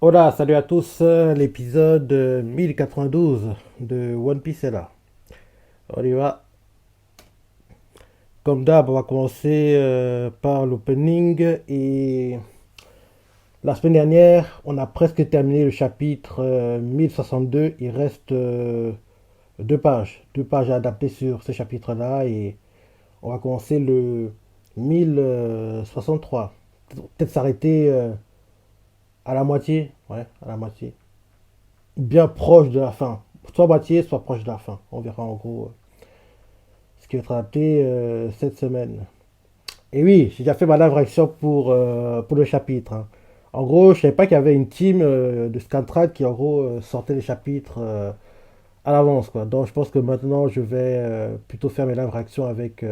Hola, salut à tous, l'épisode 1092 de One Piece est là. On y va. Comme d'hab, on va commencer par l'opening. Et la semaine dernière, on a presque terminé le chapitre 1062. Il reste deux pages à adapter sur ce chapitre-là. Et on va commencer le 1063. Peut-être s'arrêter à la moitié. Ouais, à la moitié. Bien proche de la fin. Soit moitié, soit proche de la fin. On verra en gros ce qui va être adapté cette semaine. Et oui, j'ai déjà fait ma live réaction pour le chapitre, hein. En gros, je savais pas qu'il y avait une team de Scantrad qui en gros sortait les chapitres à l'avance, quoi. Donc je pense que maintenant je vais plutôt faire mes live réactions avec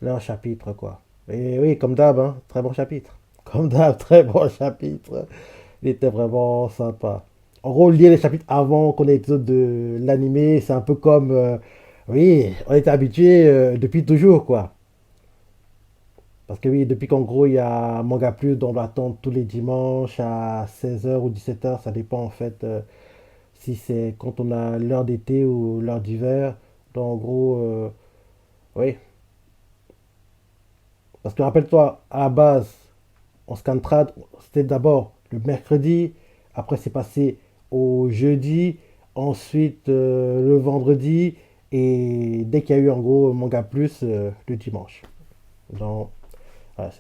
leur chapitre, quoi. Et oui, comme d'hab, hein, très bon chapitre. Comme d'hab, très bon chapitre. Il était vraiment sympa. En gros, lire les chapitres avant qu'on ait l'épisode de l'animé, c'est un peu comme... oui, on était habitué depuis toujours, quoi. Parce que oui, depuis qu'en gros, il y a Manga Plus, dont on va attendre tous les dimanches à 16 h ou 17 h, ça dépend en fait si c'est quand on a l'heure d'été ou l'heure d'hiver. Donc en gros, oui. Parce que rappelle-toi, à la base, en Scantrad, c'était d'abord le mercredi, après c'est passé au jeudi, ensuite le vendredi, et dès qu'il y a eu en gros Manga Plus, le dimanche. Donc, voilà.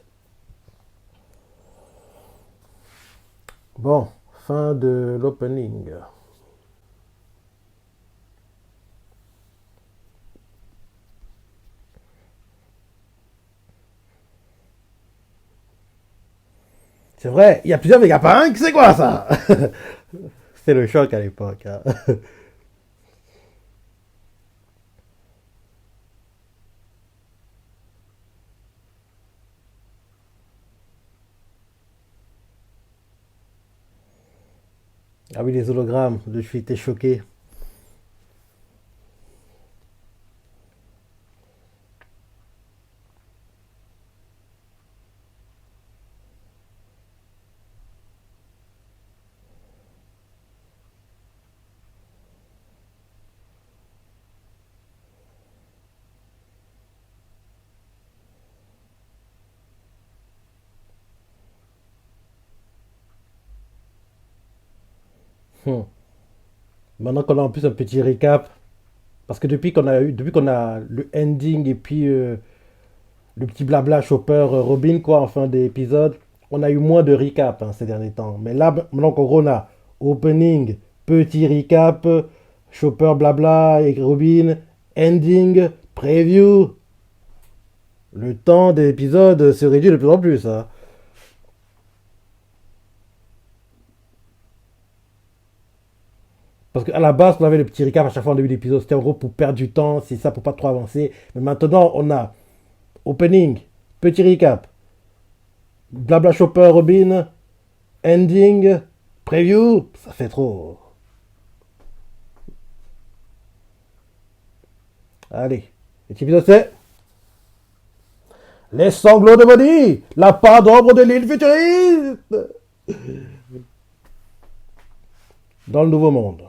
Bon, fin de l'opening. C'est vrai, il y a plusieurs Vegapunk, c'est quoi ça? C'était le choc à l'époque, hein. Ah oui, les hologrammes, je suis été choqué. Hmm. Maintenant qu'on a en plus un petit récap, parce que depuis qu'on a le ending et puis le petit blabla Chopper Robin quoi en fin d'épisode, on a eu moins de recap hein, ces derniers temps. Mais là, maintenant qu'en gros on a opening, petit recap, Chopper blabla et Robin, ending, preview, le temps des épisodes se réduit de plus en plus, hein. Parce qu'à la base, on avait le petit recap à chaque fois en début d'épisode. C'était en gros pour perdre du temps, c'est ça, pour pas trop avancer. Mais maintenant, on a opening, petit recap, blabla Chopper Robin, ending, preview. Ça fait trop. Allez. Cet épisode, c'est les sanglots de Bonnie, la part d'ombre de l'île futuriste dans le nouveau monde.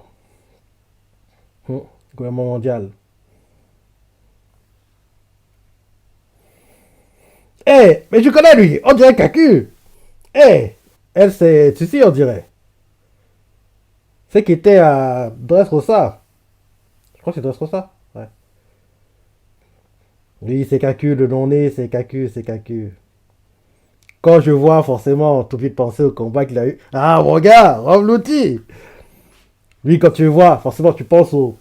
Gouvernement mondial. Eh, hey, mais je connais lui, on dirait Kaku. Eh, hey, elle c'est Tusi, on dirait. C'est qui était à Dressrosa. Je crois que c'est Dressrosa. Ouais. Oui, c'est Kaku, le non-né, c'est Kaku, c'est Kaku. Quand je vois, forcément, tout de suite penser au combat qu'il a eu. Ah, mon gars, Rob Louti. Lui, quand tu le vois, forcément, tu penses au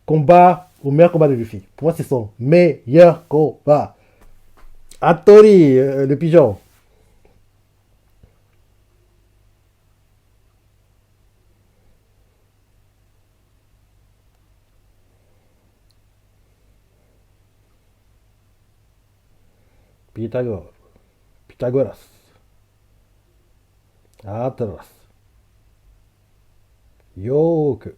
combat, au meilleur combat de Luffy. Pour moi, c'est son meilleur combat. Hattori, le pigeon. Pythagore. Pythagoras. Atlas. Yoke.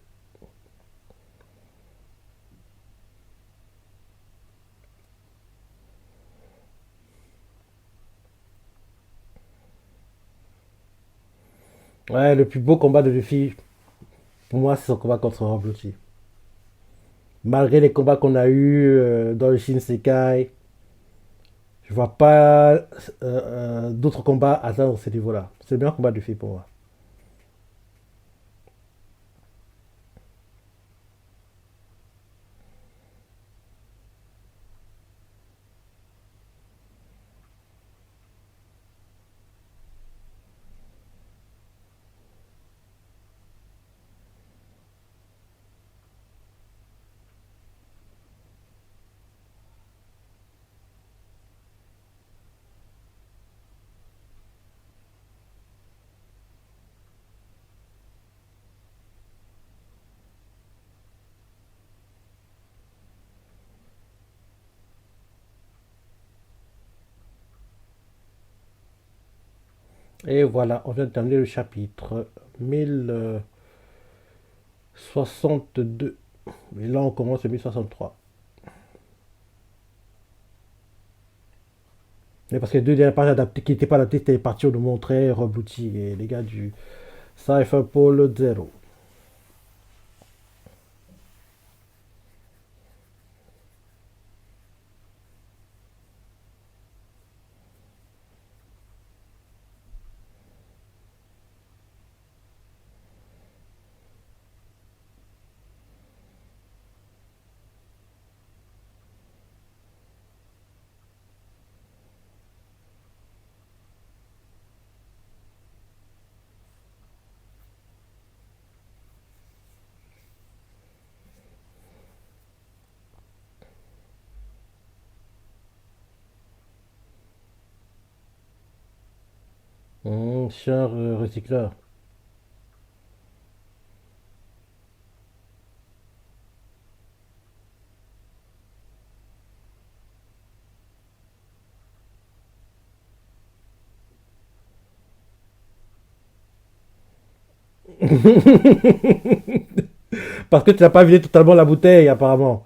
Ouais, le plus beau combat de Luffy, pour moi, c'est son combat contre Rob Lucci. Malgré les combats qu'on a eus dans le Shinsekai, je vois pas d'autres combats atteindre ce niveau-là. C'est le meilleur combat de Luffy pour moi. Et voilà, on vient de terminer le chapitre 1062. Et là, on commence le 1063. Mais parce que les deux dernières pages adaptées, qui n'étaient pas adaptées, c'était les parties où on nous montrait Rob Lucci et les gars du Cypher Pole Zero. Chien recycleur. Parce que tu n'as pas vidé totalement la bouteille, apparemment.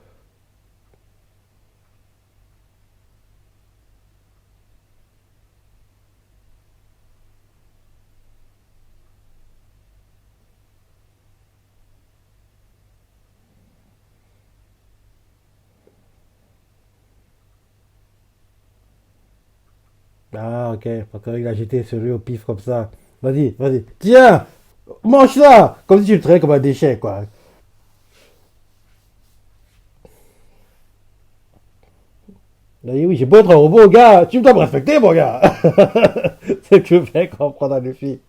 Ah, ok. Parce qu'il a jeté celui au pif comme ça. Vas-y, vas-y. Tiens, mange ça. Comme si tu le traitais comme un déchet, quoi. Oui, oui, j'ai beau être un robot, gars. Tu dois me respecter, mon gars. C'est ce que je fais comprendre à Luffy.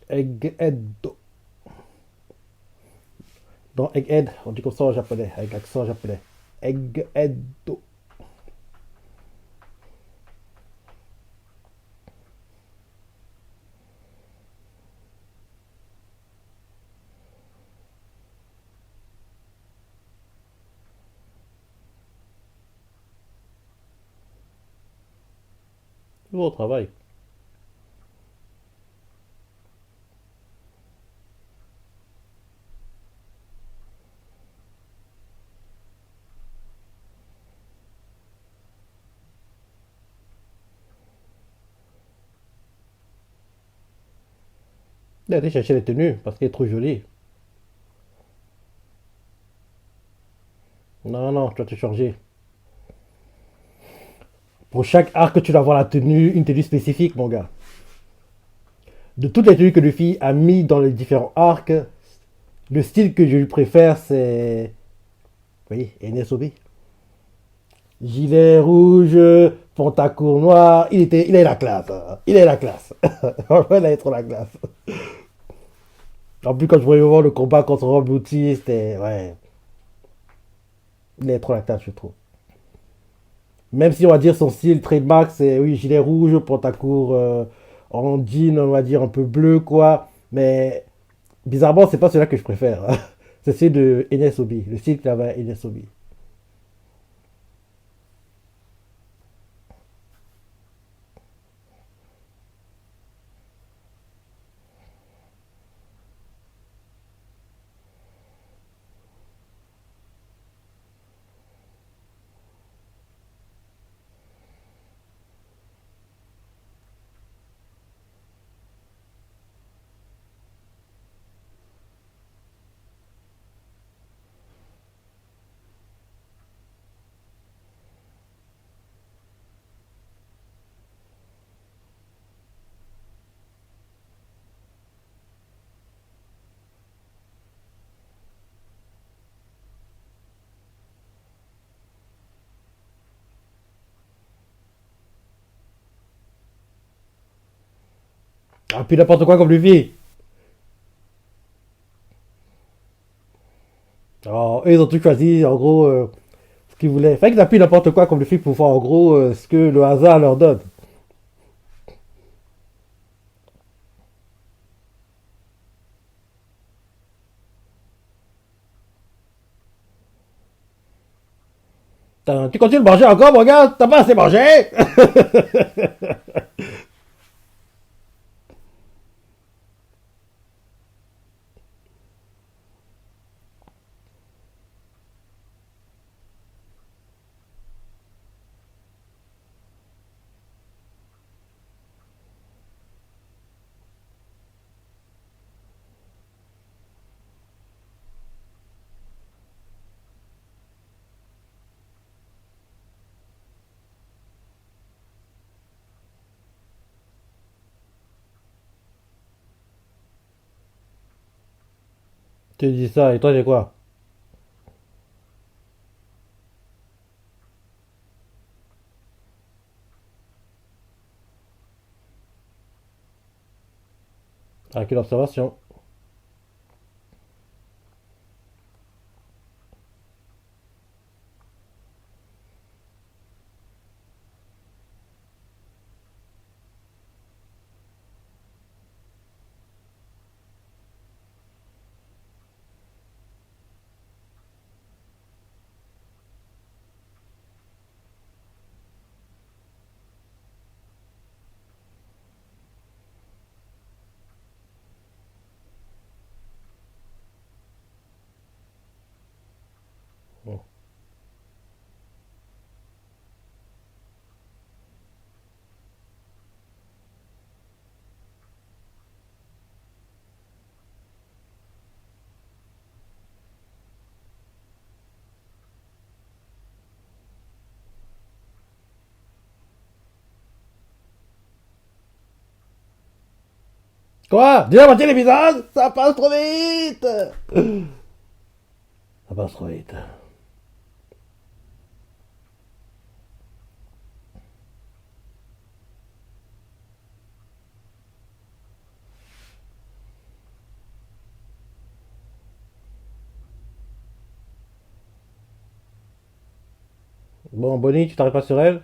Egghead. Dans Egghead, on dit comme ça en japonais, avec l'accent japonais. Egghead. Au travail. Il a été chercher les tenues parce qu'elle est trop jolie. Non, non, tu dois te changer. Pour chaque arc, tu dois avoir la tenue, une tenue spécifique, mon gars. De toutes les tenues que Luffy a mis dans les différents arcs, le style que je lui préfère, c'est. Oui, NSOB. Gilet rouge, pantacourt noir, il est la classe. Hein. Il est la classe. Franchement, il a trop la classe. En plus, quand je voyais voir le combat contre Rob Booty, c'était. Ouais, il est trop la classe, je trouve. Même si on va dire son style trademark, c'est oui, gilet rouge, pantacourt en jean, on va dire un peu bleu, quoi. Mais bizarrement, c'est pas celui-là que je préfère. Hein. C'est celui de NSOB, le style qu'il avait à NSOB. Ah, puis n'importe quoi comme Luffy. Alors, eux, ils ont tout choisi, en gros, ce qu'ils voulaient. Fait qu'ils appuient n'importe quoi comme Luffy pour faire, en gros, ce que le hasard leur donne. Tu continues de manger encore, mon gars? T'as pas assez mangé? Tu dis ça, et toi, c'est quoi? Ah, quelle observation. Quoi? Déjà moitié l'épisode? Ça passe trop vite! Ça passe trop vite. Bon, Bonnie, tu t'arrêtes pas sur elle?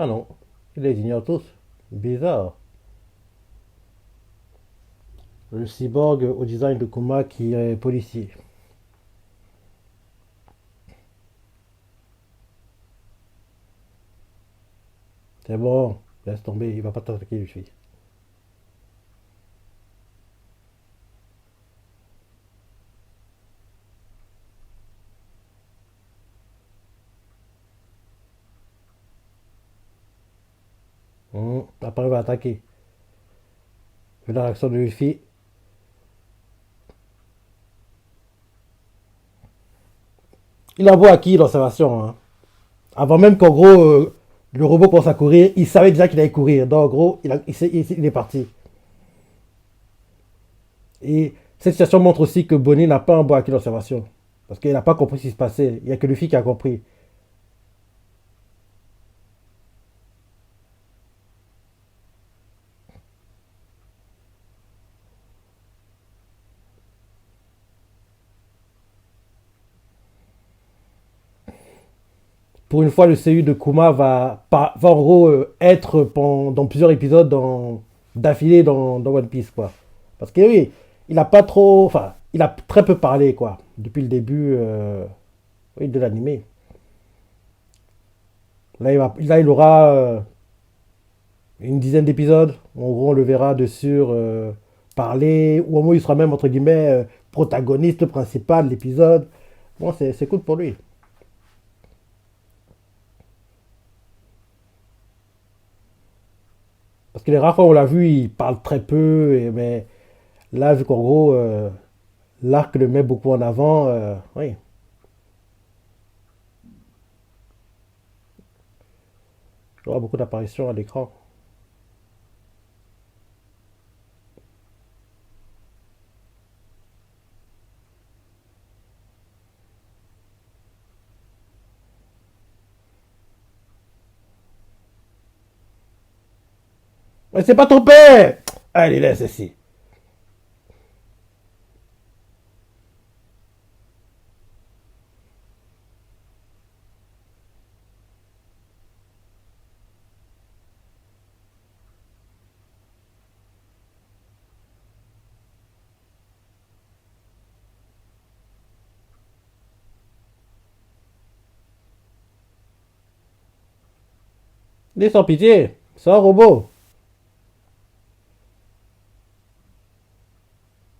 Ah non. Il les ignore tous. Bizarre. Le cyborg au design de Kuma qui est policier. C'est bon, laisse tomber, il va pas t'attaquer, lui fille. Après, il va attaquer. Vu la réaction de Luffy, il envoie à qui l'observation, hein. Avant même qu'en gros, le robot pense à courir, il savait déjà qu'il allait courir. Donc, en gros, il est parti. Et cette situation montre aussi que Bonnie n'a pas un bon acquis d'observation. Parce qu'il n'a pas compris ce qui se passait. Il n'y a que Luffy qui a compris. Pour une fois, le CU de Kuma va en gros être dans plusieurs épisodes d'affilée dans One Piece, quoi. Parce que oui, il a pas trop. Enfin, il a très peu parlé, quoi, depuis le début oui, de l'animé. Là, il aura une dizaine d'épisodes. En gros, on le verra dessus parler, ou au moins il sera même, entre guillemets, protagoniste principal de l'épisode. Bon, c'est cool pour lui. Parce que les rares fois où on l'a vu, il parle très peu, mais là, vu qu'en gros, l'arc le met beaucoup en avant, oui, il aura beaucoup d'apparitions à l'écran. C'est pas ton père. Allez, laisse ici. Dis sans pitié. C'est un robot.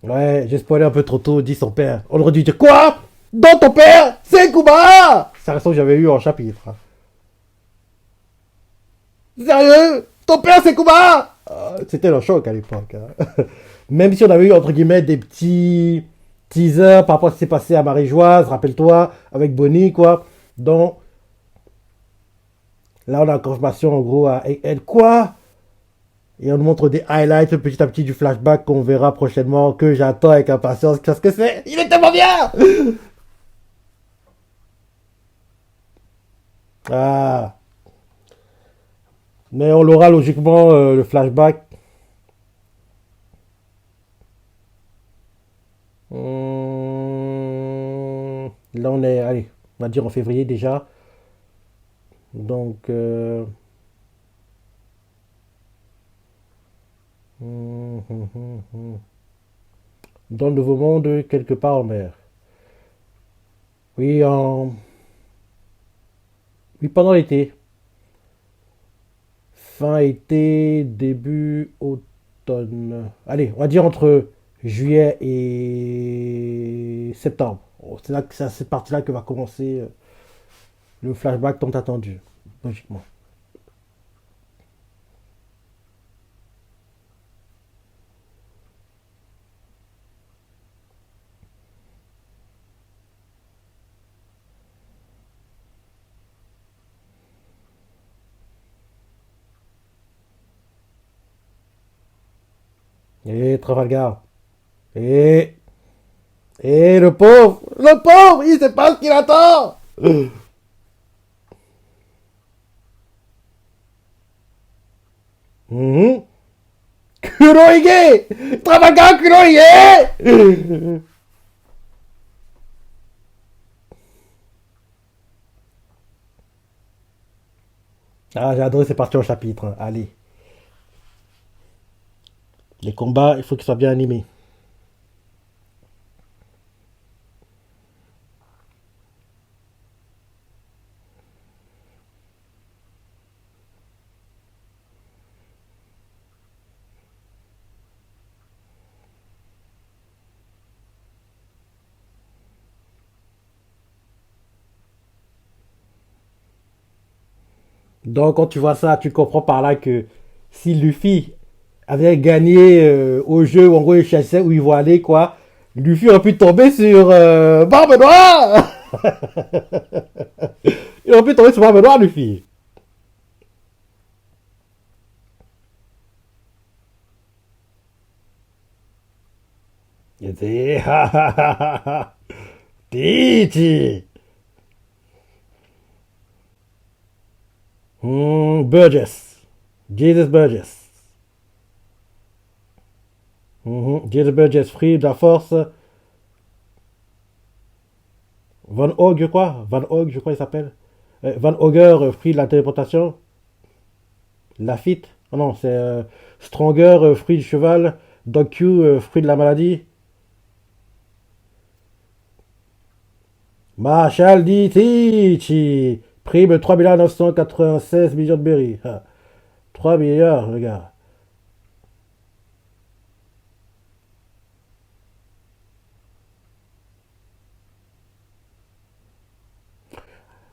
Ouais, j'ai spoilé un peu trop tôt, dit son père. On aurait dû dire quoi? Dans ton père, c'est Kuba. C'est la réaction que j'avais eu en chapitre. Sérieux? Ton père, c'est Kuba. C'était le choc à l'époque. Hein. Même si on avait eu, entre guillemets, des petits teasers par rapport à ce qui s'est passé à Marie-Joise, rappelle-toi, avec Bonnie, quoi. Donc, là, on a la confirmation, en gros, à elle, quoi? Et on nous montre des highlights petit à petit du flashback qu'on verra prochainement, que j'attends avec impatience. Qu'est-ce que c'est? Il est tellement bien! Ah. Mais on l'aura logiquement, le flashback. Là, on est, allez, on va dire en février déjà. Donc, dans le Nouveau Monde, quelque part en mer. Oui, oui, pendant l'été. Fin été, début automne. Allez, on va dire entre juillet et septembre. Oh, c'est à cette partie-là que va commencer le flashback tant attendu, logiquement. Et Trafalgar. Et, et le pauvre, il sait pas ce qu'il attend. Mhm. Kurohige! Trafalgar Kurohige! Ah, j'ai adoré ces parties au chapitre. Hein. Allez, les combats, il faut qu'ils soient bien animés. Donc, quand tu vois ça, tu comprends par là que si Luffy avait gagné au jeu où en gros il chassait où il voit aller, quoi, Luffy aurait pu tomber sur Barbe Noire. Il aurait pu tomber sur Barbe Noire, Luffy. Il était Titi. Burgess. Jesus Burgess. Jesus Burgess, free de la force. Van Hog, quoi? Van Hog, je crois il s'appelle. Van Hogger, free de la téléportation. Lafitte. Oh non, c'est Stronger, fruit du cheval. Dog Q, fruit de la maladie. Marshall D. Tichy. Prime 3 996 millions de berries. Ah, 3 milliards, le gars.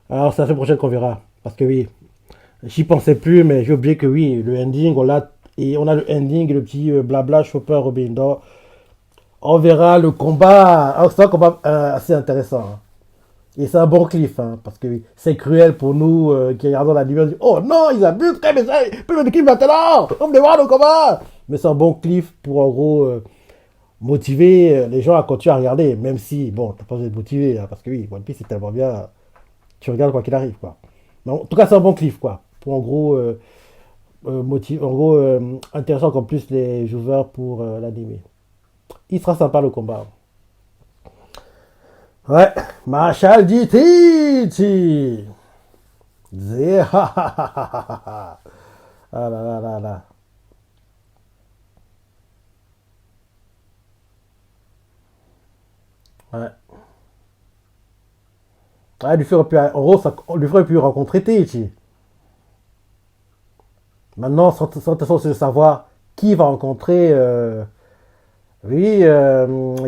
Alors, c'est la semaine prochaine qu'on verra. Parce que oui, j'y pensais plus, mais j'ai oublié que oui, le ending, on l'a. Et on a le ending et le petit blabla Chopper Robin. Donc, on verra le combat. Alors, c'est un combat assez intéressant. Hein. Et c'est un bon cliff, hein, parce que c'est cruel pour nous qui regardons la lumière. Oh non, ils abusent, mais ça, plus de cliff maintenant. On me voir le combat. Mais c'est un bon cliff pour en gros motiver les gens à continuer à regarder, même si, bon, t'as pas besoin de motiver, hein, parce que oui, One Piece c'est tellement bien, tu regardes quoi qu'il arrive, quoi. Mais en tout cas, c'est un bon cliff, quoi. Pour en gros en gros, intéressant comme plus les joueurs pour l'anime. Il sera sympa le combat. Ouais, Marshall dit Titi. Ah là là là là. Ouais. Ouais, en gros, Luffy aurait pu rencontrer Teichi. Maintenant, sans de toute façon, c'est de savoir qui va rencontrer, oui,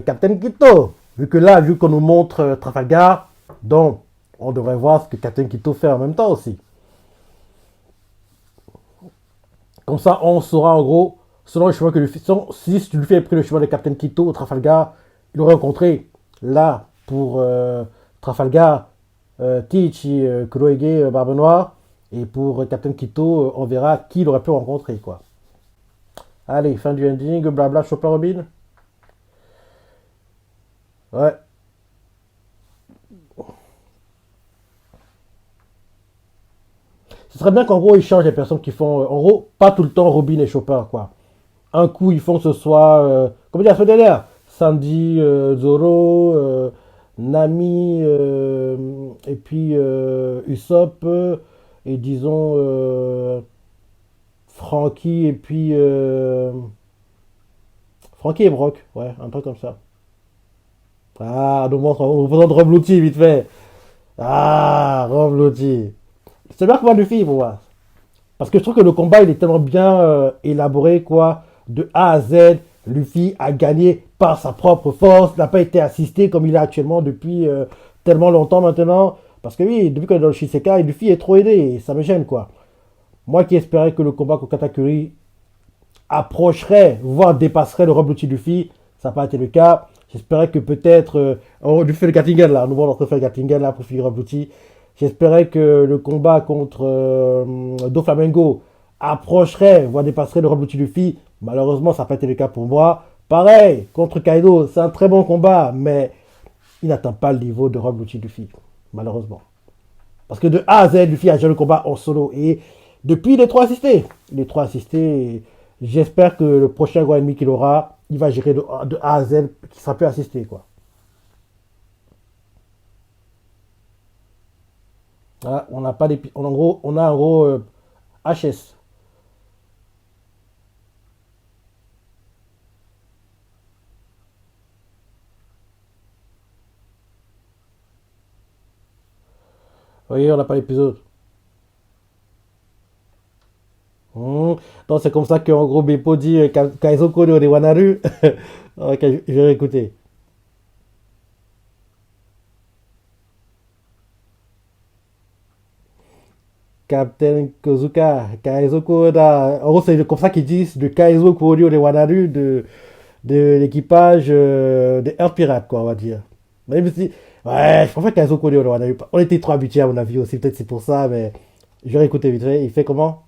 Captain Kito. Vu que là, vu qu'on nous montre Trafalgar, donc on devrait voir ce que Captain Kito fait en même temps aussi. Comme ça, on saura en gros, selon le chemin que Luffy, si Luffy avait pris le chemin de Captain Kito au Trafalgar, il aurait rencontré là pour Trafalgar, Teach, Kurohige, Barbe Noire. Et pour Captain Kito, on verra qui il aurait pu rencontrer, quoi. Allez, fin du ending, blabla, Chopper Robin. Ouais. Ce serait bien qu'en gros, ils changent les personnes qui font. En gros, pas tout le temps Robin et Chopper, quoi. Un coup, ils font que ce soit. Comment dire, la semaine dernière Sandy, Zoro, Nami, et puis Usopp, et disons Frankie, et puis. Frankie et Brock, ouais, un truc comme ça. Ah, nous présente Rob Lutti, vite fait. Ah, Rob Lutti. C'est bien comment Luffy, pour moi. Parce que je trouve que le combat, il est tellement bien élaboré, quoi. De A à Z, Luffy a gagné par sa propre force, n'a pas été assisté comme il est actuellement depuis tellement longtemps maintenant. Parce que oui, depuis qu'on est dans le Shisekai, Luffy est trop aidé et ça me gêne, quoi. Moi qui espérais que le combat contre Katakuri approcherait, voire dépasserait le Rob Luffy, ça n'a pas été le cas. J'espérais que peut-être, on lui fait le Gatingen là, nous on fait le Gatingen là pour finir Rob Lucci. J'espérais que le combat contre Doflamingo approcherait, voire dépasserait le Rob Luffy. Malheureusement, ça n'a pas été le cas pour moi. Pareil, contre Kaido, c'est un très bon combat, mais il n'atteint pas le niveau de Rob Luffy, malheureusement. Parce que de A à Z, Luffy a géré le combat en solo. Et depuis les trois assistés, j'espère que le prochain grand ennemi qu'il aura, il va gérer de A à Z, qui sera plus assisté, quoi. Ah, on n'a pas en gros, on a en gros HS. Oui, on n'a pas l'épisode. Donc c'est comme ça qu'en gros Beppo dit Kaizoko de Wanaru. Ok, je vais écouter. Captain Kozuka, Kaizoko da. En gros, c'est comme ça qu'ils disent de Kaizo Koryo de Wanaru de l'équipage des Earth Pirates, quoi, on va dire. Même si. Ouais, je préfère Kaizo Koryo de Wanaru. On était trop habitués, à mon avis aussi, peut-être c'est pour ça, mais je vais écouter vite fait. Il fait comment?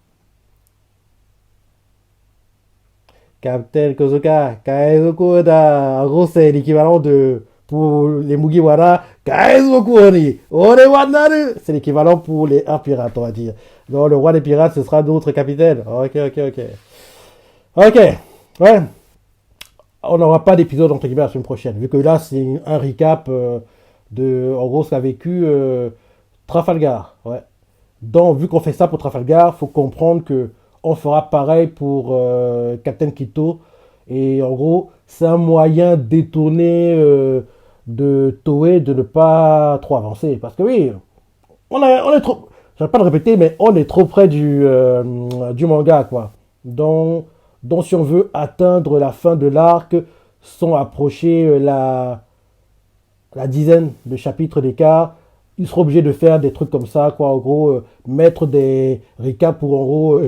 Captain Kozuka, Kaizoku da. En gros, c'est l'équivalent de. Pour les Mugiwara, Kaizoku ni Ore wa naru. C'est l'équivalent pour les 1 pirates, on va dire. Donc, le roi des pirates, ce sera d'autres capitaines. Ok, ok, ok. Ok, ouais. On n'aura pas d'épisode entre guillemets la semaine prochaine, vu que là, c'est un recap de, en gros, ce qu'a vécu Trafalgar. Ouais. Donc, vu qu'on fait ça pour Trafalgar, faut comprendre que on fera pareil pour Captain Kito. Et en gros, c'est un moyen détourné de Toei de ne pas trop avancer. Parce que oui, on est trop. Je ne vais pas le répéter, mais on est trop près du manga, quoi. Donc, donc, si on veut atteindre la fin de l'arc, sans approcher la dizaine de chapitres d'écart, ils seront obligés de faire des trucs comme ça, quoi. En gros, mettre des recaps pour en gros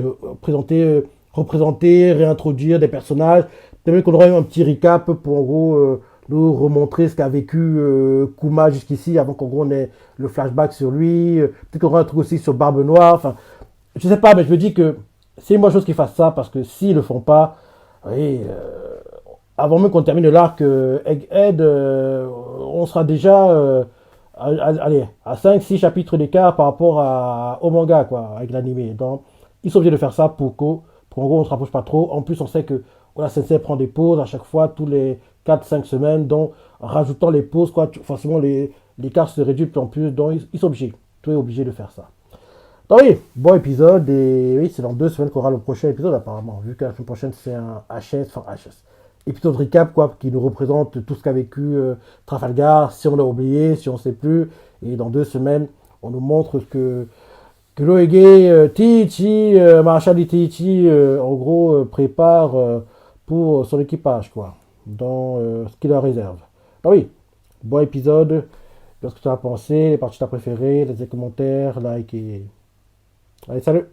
représenter, réintroduire des personnages. Peut-être qu'on aura eu un petit recap pour en gros nous remontrer ce qu'a vécu Kuma jusqu'ici avant qu'en gros on ait le flashback sur lui. Peut-être qu'on aura un truc aussi sur Barbe Noire. Enfin, je sais pas, mais je me dis que c'est une bonne chose qu'ils fassent ça parce que s'ils le font pas, oui, avant même qu'on termine l'arc Egghead, on sera déjà allez, à 5-6 chapitres d'écart par rapport au manga, quoi, avec l'animé. Donc, ils sont obligés de faire ça pour en gros, on ne se rapproche pas trop. En plus, on sait que la CNC prend des pauses à chaque fois, tous les 4 5 semaines. Donc, en rajoutant les pauses, quoi, forcément, l'écart se réduit de plus en plus. Donc, ils sont obligés. Tu es obligé de faire ça. Donc, oui, bon épisode. Et oui, c'est dans 2 semaines qu'on aura le prochain épisode, apparemment. Vu que la semaine prochaine, c'est un HS, enfin HS. Épisode recap, quoi, qui nous représente tout ce qu'a vécu Trafalgar, si on l'a oublié, si on ne sait plus. Et dans 2 semaines, on nous montre ce que Loege Tiichi, Marshall Tiichi, en gros, prépare pour son équipage, quoi, dans ce qu'il leur réserve. Ah oui, bon épisode. Qu'est-ce que tu as pensé, les parties que tu as préférées, laissez des commentaires, like et... Allez, salut!